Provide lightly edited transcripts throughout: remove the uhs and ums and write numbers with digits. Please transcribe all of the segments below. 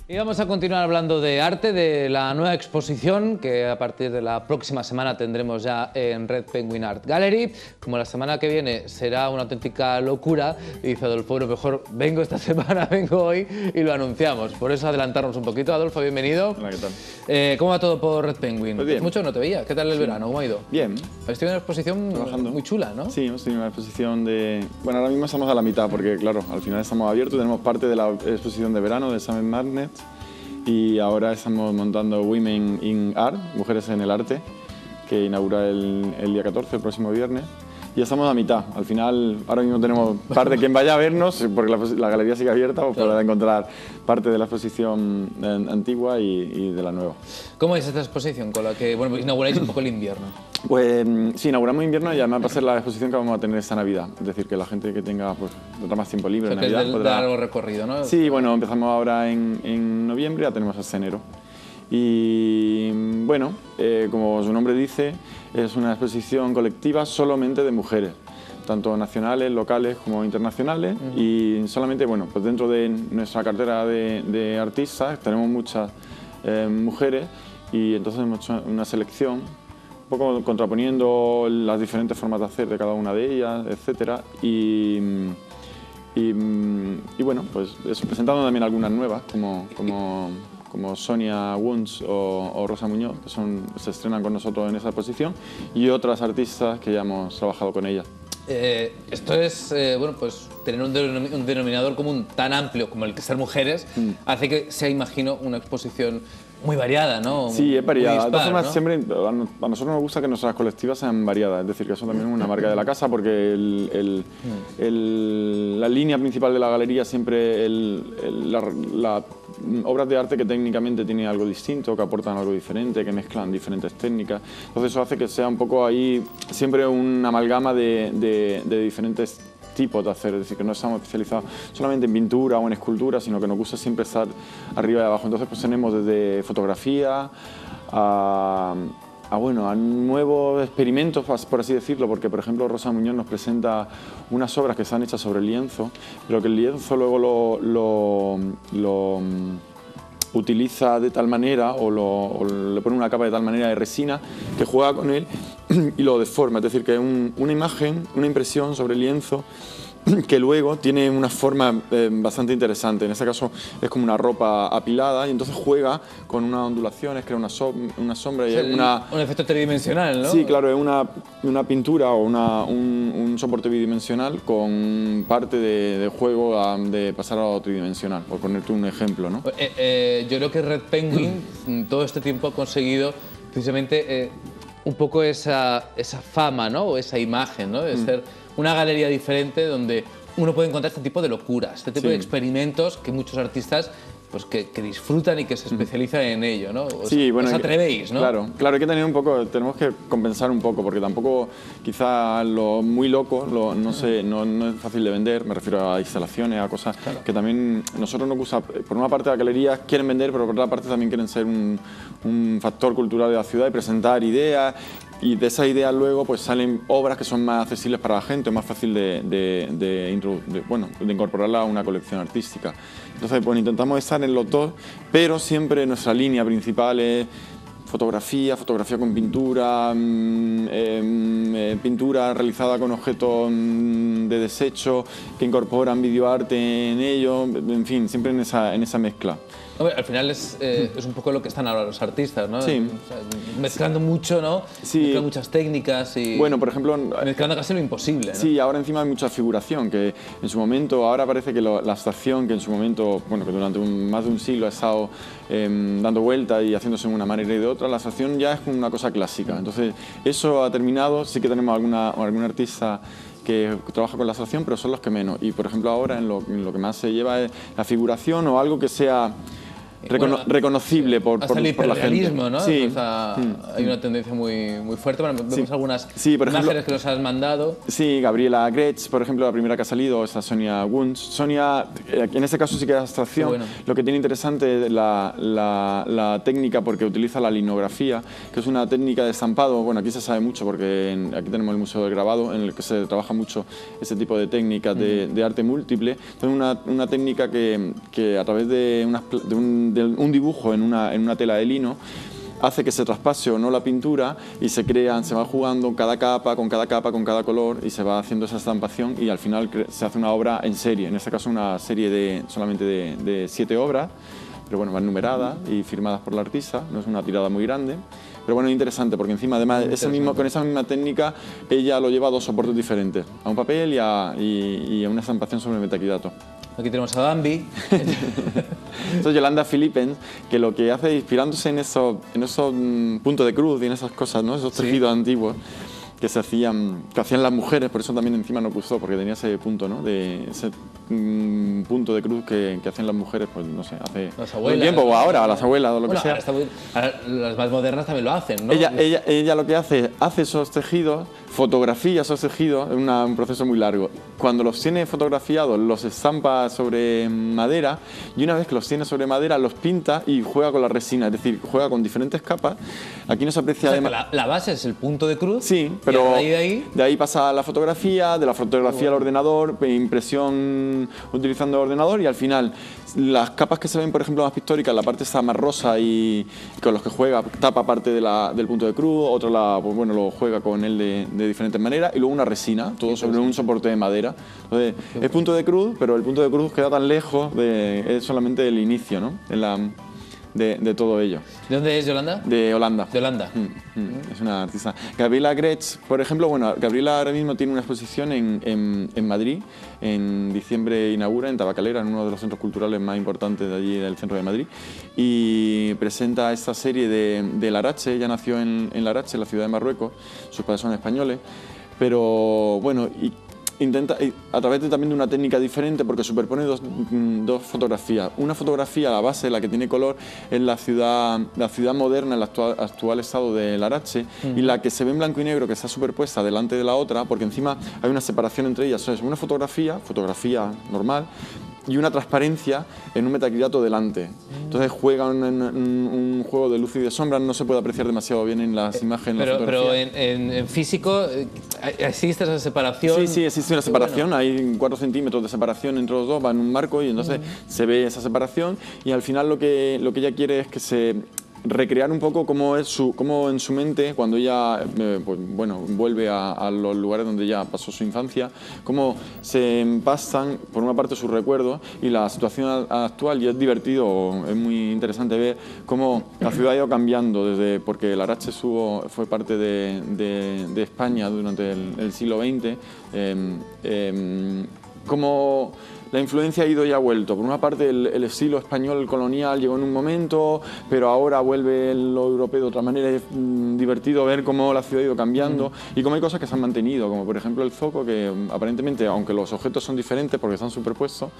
Y vamos a continuar hablando de arte, de la nueva exposición que a partir de la próxima semana tendremos ya en Red Penguin Art Gallery. Como la semana que viene será una auténtica locura, dice Adolfo, bueno, mejor vengo esta semana, vengo hoy y lo anunciamos. Por eso adelantarnos un poquito. Adolfo, bienvenido. Hola, ¿qué tal? ¿Cómo va todo por Red Penguin? Pues bien. Mucho que no te veía. ¿Qué tal el verano? ¿Cómo ha ido? Bien. Habéis tenido una exposición Trabajando. muy chula, ¿no? Sí, hemos tenido una exposición de... Bueno, ahora mismo estamos a la mitad porque, claro, al final estamos abiertos. Tenemos parte de la exposición de verano de Summer Madness y ahora estamos montando Women in Art, Mujeres en el Arte, que inaugura el día 14, el próximo viernes. Y ya estamos a mitad. Al final, ahora mismo tenemos parte de quien vaya a vernos, porque la galería sigue abierta, pues podrá encontrar parte de la exposición antigua y de la nueva. ¿Cómo es esta exposición con la que inauguráis un poco el invierno? Pues sí, inauguramos invierno y además va a ser la exposición que vamos a tener esta Navidad. Es decir, que la gente que tenga tendrá más tiempo libre en Que es Navidad podrá... largo recorrido, ¿no? Sí, bueno, empezamos ahora en noviembre, ya tenemos hasta enero. Y bueno, como su nombre dice, es una exposición colectiva solamente de mujeres, tanto nacionales, locales como internacionales. Y solamente, bueno, pues dentro de nuestra cartera de artistas tenemos muchas mujeres y entonces hemos hecho una selección, un poco contraponiendo las diferentes formas de hacer de cada una de ellas, etcétera. Y bueno, pues eso, presentando también algunas nuevas, como Sonia Wunsch o Rosa Muñoz, que se estrenan con nosotros en esa exposición, y otras artistas que ya hemos trabajado con ellas. Esto es, bueno, pues tener un denominador común tan amplio como el que ser mujeres hace que sea, imagino, una exposición muy variada, ¿no? Sí, es variada. De todas formas, ¿no? siempre a nosotros nos gusta que nuestras colectivas sean variadas, es decir, que eso también es una marca de la casa, porque la línea principal de la galería siempre las obras de arte que técnicamente tienen algo distinto, que aportan algo diferente, que mezclan diferentes técnicas. Entonces eso hace que sea un poco ahí siempre una amalgama de diferentes tipos de hacer, es decir, que no estamos especializados solamente en pintura o en escultura, sino que nos gusta siempre estar arriba y abajo. Entonces pues tenemos desde fotografía a nuevos experimentos, por así decirlo, porque por ejemplo Rosa Muñoz nos presenta unas obras que están hechas sobre lienzo, pero que el lienzo luego lo utiliza de tal manera o le pone una capa de tal manera de resina que juega con él y lo deforma, es decir, que es una imagen, una impresión sobre el lienzo que luego tiene una forma bastante interesante. En este caso es como una ropa apilada y entonces juega con unas ondulaciones, crea una sombra y un efecto tridimensional, ¿no? Sí, claro, es una pintura o un soporte bidimensional con parte de juego de pasar a lo tridimensional, por ponerte un ejemplo, ¿no? Yo creo que Red Penguin todo este tiempo ha conseguido precisamente un poco esa fama, ¿no? O esa imagen, ¿no? De ser una galería diferente donde uno puede encontrar este tipo de locuras, este tipo de experimentos que muchos artistas pues que disfrutan y que se especializan en ello, ¿no? Os atrevéis, ¿no? Claro, hay que tener un poco, tenemos que compensar un poco, porque tampoco quizá lo muy loco no es fácil de vender, me refiero a instalaciones, a cosas que también nosotros nos gusta, por una parte las galerías quieren vender, pero por otra parte también quieren ser un factor cultural de la ciudad y presentar ideas. Y de esas ideas luego pues salen obras que son más accesibles para la gente, más fácil de incorporarla a una colección artística. Entonces pues intentamos estar en los dos, pero siempre nuestra línea principal es fotografía con pintura, pintura realizada con objetos de desecho que incorporan videoarte en ello, en fin, siempre en esa mezcla. Hombre, al final es un poco lo que están ahora los artistas, ¿no? Sí. O sea, mezclando mucho, ¿no? Sí. Mezclando muchas técnicas y... Bueno, por ejemplo... Mezclando casi lo imposible, ¿no? Sí, ahora encima hay mucha figuración, que en su momento, ahora parece que la abstracción, que en su momento, bueno, que durante más de un siglo ha estado dando vueltas y haciéndose de una manera y de otra, la abstracción ya es una cosa clásica. Entonces, eso ha terminado, sí que tenemos algún artista que trabaja con la abstracción, pero son los que menos. Y, por ejemplo, ahora en lo que más se lleva es la figuración o algo que sea reconocible por la gente. ¿No? Sí. O sea, hay una tendencia muy fuerte. Bueno, vemos algunas imágenes que nos has mandado. Sí, Gabriela Gretsch, por ejemplo, la primera que ha salido, esta Sonia Wunsch. Sonia, en este caso sí que es abstracción. Bueno. Lo que tiene interesante es la técnica, porque utiliza la linografía, que es una técnica de estampado. Bueno, aquí se sabe mucho porque aquí tenemos el Museo del Grabado, en el que se trabaja mucho ese tipo de técnicas de arte múltiple. Entonces, una técnica que a través de un dibujo en una tela de lino, hace que se traspase o no la pintura y se va jugando cada capa, con cada color, y se va haciendo esa estampación y al final se hace una obra en serie, en este caso una serie solamente de 7 obras, pero bueno, van numeradas y firmadas por la artista, no es una tirada muy grande. Pero bueno, es interesante porque encima, además, con esa misma técnica, ella lo lleva a 2 soportes diferentes, a un papel y a una estampación sobre metacrilato. Aquí tenemos a Bambi. Esto es Yolanda Philippens, que lo que hace, inspirándose en esos puntos de cruz y en esas cosas, ¿no? Esos tejidos antiguos que hacían las mujeres, por eso también encima nos gustó, porque tenía ese punto, ¿no? Ese punto de cruz que hacen las mujeres, pues no sé, hace un tiempo o ahora, a las abuelas o lo que sea. Ahora las más modernas también lo hacen, ¿no? Ella lo que hace esos tejidos, fotografía esos tejidos, es un proceso muy largo. Cuando los tiene fotografiados, los estampa sobre madera y una vez que los tiene sobre madera, los pinta y juega con la resina, es decir, juega con diferentes capas. Aquí no se aprecia... O sea, la base es el punto de cruz. Sí, pero de ahí pasa a la fotografía, de la fotografía al ordenador, impresión utilizando el ordenador y al final las capas que se ven, por ejemplo, más pictóricas, la parte está más rosa y con los que juega, tapa parte del punto de cruz, otro pues bueno, lo juega con él de diferentes maneras y luego una resina, todo sobre un soporte de madera. Entonces, es punto de cruz, pero el punto de cruz queda tan lejos, es solamente el inicio, ¿no? De todo ello. ¿De dónde es Yolanda? De Holanda. De Holanda. Es una artista. Gabriela Gretsch, por ejemplo, bueno, Gabriela ahora mismo tiene una exposición en Madrid, en diciembre inaugura en Tabacalera, en uno de los centros culturales más importantes de allí del centro de Madrid, y presenta esta serie de Larache. Ella nació en Larache, en la ciudad de Marruecos, sus padres son españoles, pero bueno, intenta, a través también de una técnica diferente, porque superpone dos fotografías. Una fotografía, la base, la que tiene color, es la ciudad moderna, el actual estado de Larache, y la que se ve en blanco y negro, que está superpuesta delante de la otra, porque encima hay una separación entre ellas. Es una fotografía normal, y una transparencia en un metacrilato delante. Entonces juegan un juego de luz y de sombras, no se puede apreciar demasiado bien en las imágenes. Pero en físico, ¿existe esa separación? Sí, existe una separación, bueno. Hay 4 centímetros de separación entre los dos, va en un marco y entonces se ve esa separación y al final lo que ella quiere es que se... recrear un poco cómo en su mente, cuando ella pues, bueno, vuelve a los lugares donde ella pasó su infancia, cómo se empastan por una parte sus recuerdos y la situación actual, y es divertido, es muy interesante ver cómo la ciudad ha ido cambiando, porque Larache fue parte de España durante el siglo XX, cómo la influencia ha ido y ha vuelto. Por una parte, el estilo español colonial llegó en un momento, pero ahora vuelve lo europeo de otra manera. Es divertido ver cómo la ciudad ha ido cambiando y cómo hay cosas que se han mantenido, como por ejemplo el zoco, que aparentemente, aunque los objetos son diferentes porque están superpuestos,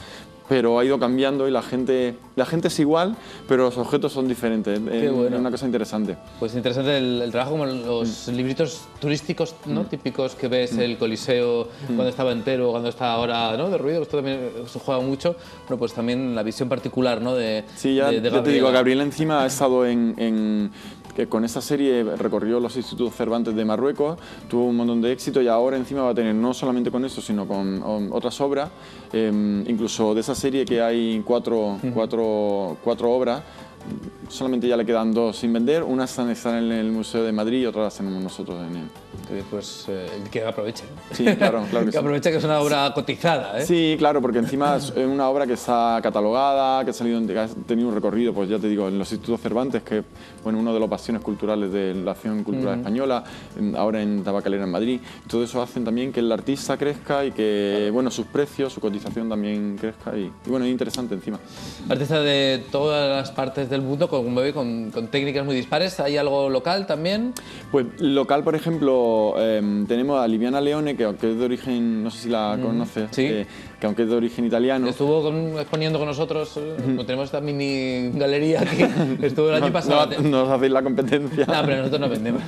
pero ha ido cambiando y la gente es igual, pero los objetos son diferentes. Es una cosa interesante. Pues interesante el trabajo, como los libritos turísticos, ¿no? Típicos que ves el Coliseo cuando estaba entero, cuando está ahora, ¿no? De ruido, esto también se juega mucho. Bueno, pues también la visión particular, ¿no? Sí, ya te digo, Gabriela encima ha estado que con esa serie recorrió los institutos Cervantes de Marruecos, tuvo un montón de éxito y ahora encima va a tener no solamente con eso, sino con otras obras, incluso de esa serie que hay cuatro obras, solamente ya le quedan 2 sin vender, una están en el Museo de Madrid y otra las tenemos nosotros en él. Pues que aproveche. Sí, claro que aproveche, que es una obra cotizada, ¿eh? Sí, claro, porque encima es una obra que está catalogada, que ha tenido un recorrido, pues ya te digo, en los institutos Cervantes, que bueno, uno de los bastiones culturales de la acción cultural española, ahora en Tabacalera en Madrid. Todo eso hacen también que el artista crezca y que bueno, sus precios, su cotización también crezca y bueno, es interesante encima. Artista de todas las partes del mundo, con técnicas muy dispares. ¿Hay algo local también? Pues local, por ejemplo, tenemos a Liviana Leone, que aunque es de origen, no sé si la conoces, ¿sí? Que aunque es de origen italiano. Estuvo exponiendo con nosotros, tenemos esta mini galería aquí, estuvo el año pasado. No os hacéis la competencia. No, pero nosotros no vendemos.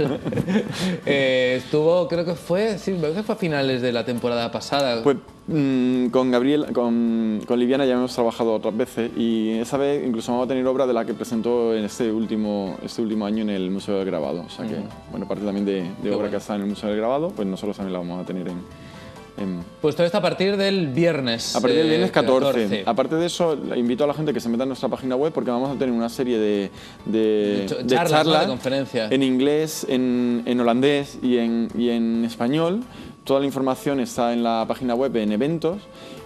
Estuvo, creo que fue a finales de la temporada pasada. Pues con Liviana ya hemos trabajado otras veces y esa vez incluso vamos a tener obra de la que presentó en este último año en el Museo del Grabado. O sea que, bueno, parte también de obra que está en el Museo del Grabado, pues nosotros también la vamos a tener Pues todo esto a partir del viernes. A partir del viernes 14. Aparte de eso, invito a la gente que se meta en nuestra página web porque vamos a tener una serie de charlas, ¿no? De conferencias. En inglés, en holandés y en español. Toda la información está en la página web en eventos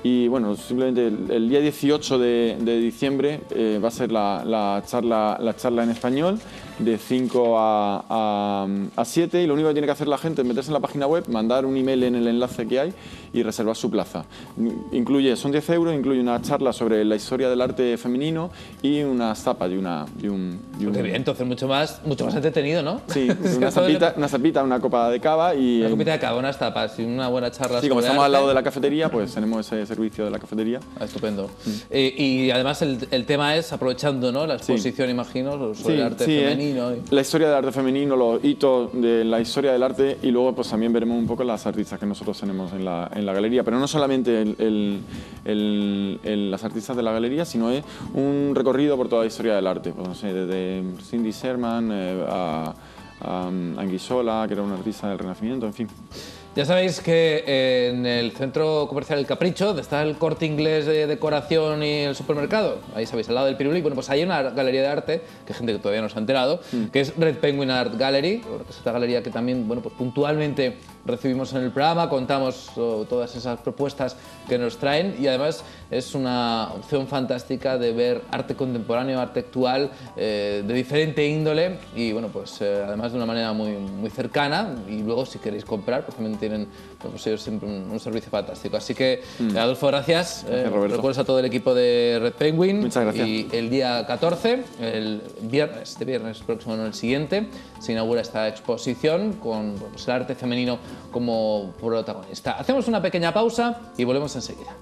y bueno, simplemente el día 18 de diciembre va a ser la charla en español de 5 a 7 y lo único que tiene que hacer la gente es meterse en la página web, mandar un email en el enlace que hay y reservar su plaza. Son 10 euros, incluye una charla sobre la historia del arte femenino y unas tapas y un Qué bien, entonces mucho más entretenido, ¿no? Sí, una zapita, una copa de cava y... Una copita de cava, unas tapas y una buena charla. Sí, como estamos al lado de la cafetería, pues tenemos ese servicio de la cafetería. Estupendo. Y además el tema es, aprovechando, ¿no? La exposición, imagino, sobre el arte femenino. La historia del arte femenino, los hitos de la historia del arte y luego pues también veremos un poco las artistas que nosotros tenemos en la galería, pero no solamente las artistas de la galería, sino es un recorrido por toda la historia del arte, pues, no sé, desde Cindy Sherman a Anguissola, que era una artista del Renacimiento, en fin. Ya sabéis que en el centro comercial El Capricho, donde está el Corte Inglés de decoración y el supermercado, ahí sabéis, al lado del Pirulí, bueno, pues hay una galería de arte, que hay gente que todavía no se ha enterado, que es Red Penguin Art Gallery, que es esta galería que también, bueno, pues puntualmente recibimos en el programa, contamos todas esas propuestas que nos traen y además es una opción fantástica de ver arte contemporáneo, arte actual, de diferente índole y, bueno, pues además de una manera muy cercana y luego si queréis comprar, pues también tienen pues ellos siempre un servicio fantástico. Así que, Adolfo, gracias. Recuerdos a todo el equipo de Red Penguin. Muchas gracias. Y el día 14, este viernes próximo, no el siguiente, se inaugura esta exposición con pues, el arte femenino como protagonista. Hacemos una pequeña pausa y volvemos enseguida.